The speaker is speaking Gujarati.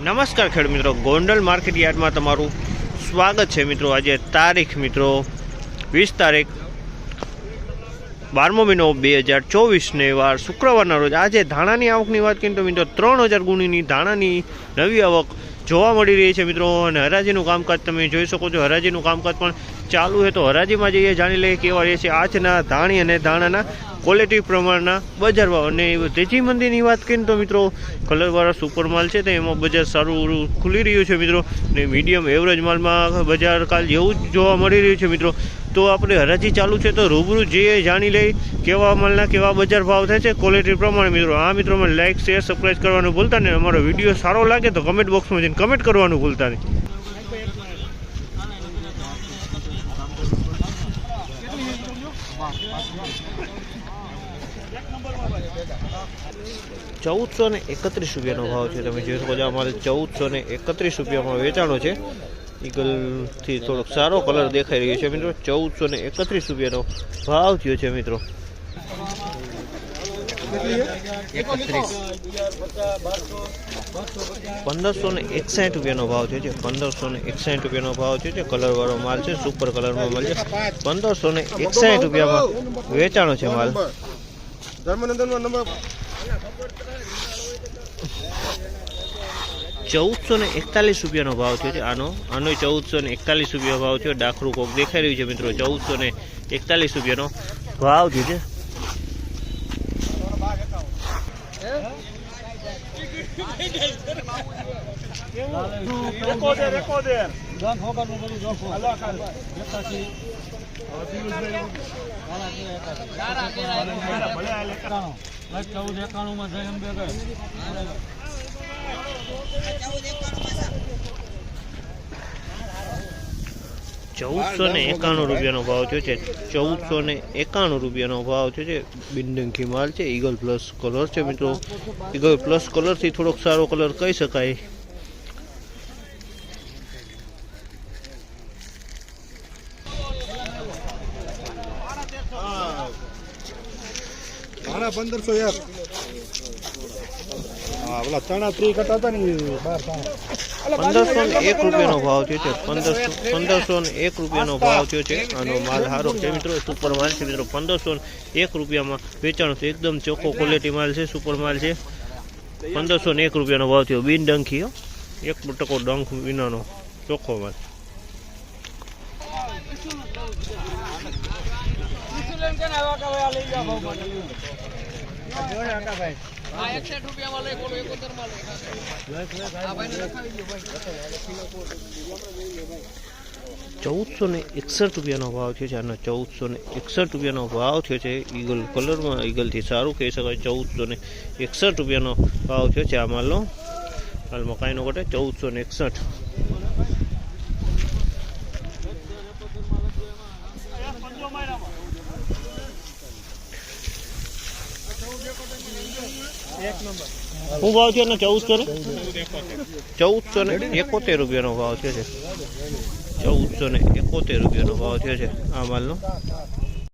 નમસ્કાર ખેડૂત મિત્રો, ગોંડલ માર્કેટ યાર્ડમાં તમારું સ્વાગત છે મિત્રો। આજે તારીખ મિત્રો 20 તારીખ 12મો મહિનો 2024ને વાર શુક્રવારના રોજ આજે ધાણાની આવકની વાત કરીએ તો મિત્રો 3000 ગુણીની ધાણાની નવી આવક જોવા મળી રહી છે મિત્રો। અને હરાજીનું કામકાજ તમે જોઈ શકો છો, હરાજીનું કામકાજ પણ ચાલુ છે। તો હરાજીમાં જઈએ જાણી લઈએ કેવા રહે છે આજના ધાણી અને ધાણાના ક્વોલિટી પ્રમાણના બજાર ભાવ। અને તેજી મંદીની વાત કરીએ તો મિત્રો કલરવાળા સુપર માલ છે તો એમાં બજાર સારું ખુલી રહ્યું છે મિત્રો। ને મીડિયમ એવરેજ માલમાં બજાર કાલ જેવું જ જોવા મળી રહ્યું છે મિત્રો। તો આપણે હરાજી ચાલુ છે તો રૂબરૂ જઈએ જાણી લઈ કેવા માલના કેવા બજાર ભાવ થાય છે ક્વોલિટી પ્રમાણે મિત્રો। આ મિત્રો મને લાઇક શેર સબસ્ક્રાઈબ કરવાનું ભૂલતા નહીં। અમારો વિડીયો સારો લાગે તો કમેન્ટ બોક્સમાં જઈને કમેન્ટ કરવાનું ભૂલતા નહીં। 1431 રૂપિયાનો ભાવ છે। તમે જોઈ શકો છો અમારે 1431 રૂપિયામાં વેચાણો છે। ઈગલથી થોડોક સારો કલર દેખાઈ રહ્યો છે મિત્રો। 1431 રૂપિયાનો ભાવ થયો છે મિત્રો। 1561 રૂપિયાનો ભાવ થયો છે। 1561 રૂપિયાનો ભાવ થયો છે। કલરવાળો માલ છે, સુપર કલરમાં માલ છે। 1561 રૂપિયામાં વેચાણો છે માલ। 1441 રૂપિયાનો ભાવ થયો છે આનો 1441 રૂપિયા ભાવ થયો। ડાખરું કોક દેખાઈ રહ્યું છે મિત્રો। 1441 રૂપિયાનો ભાવ થયો છે। ₹1491 રૂપિયાનો ભાવ થયો છે। 1491 રૂપિયાનો ભાવ થયો છે। બિનડંખી માલ છે, ઈગલ પ્લસ કલર છે મિત્રો। ઈગલ પ્લસ કલરથી થોડોક સારો કલર કહી શકાય। ધાણા 1501 ઓલા ચણા ફ્રી કરતા હતા ને 1501 રૂપિયાનો ભાવ થયો છે। 1501 રૂપિયાનો ભાવ થયો છે। આનો માલ સારો છે મિત્રો, સુપર માલ છે મિત્રો। 1501 રૂપિયામાં વેચાણ છે, એકદમ ચોખ્ખો ક્વોલિટી માલ છે, સુપર માલ છે। 1501 રૂપિયાનો ભાવ થયો, બિન ડંખી 1% ડંખ વિનાનો ચોખ્ખો માલ। ₹1461 ભાવ થયો છે આનો। 1461 રૂપિયાનો ભાવ થયો છે। ઈગલ કલરમાં ઈગલથી સારું કહી શકાય। 1461 રૂપિયાનો ભાવ થયો છે આ માલનો। હાલમાં કાંઈ નો ઘટે। 1461 શું ભાવ છે ને? 1471 રૂપિયાનો ભાવ થયો છે। 1471 રૂપિયાનો ભાવ થયો છે આ માલનો।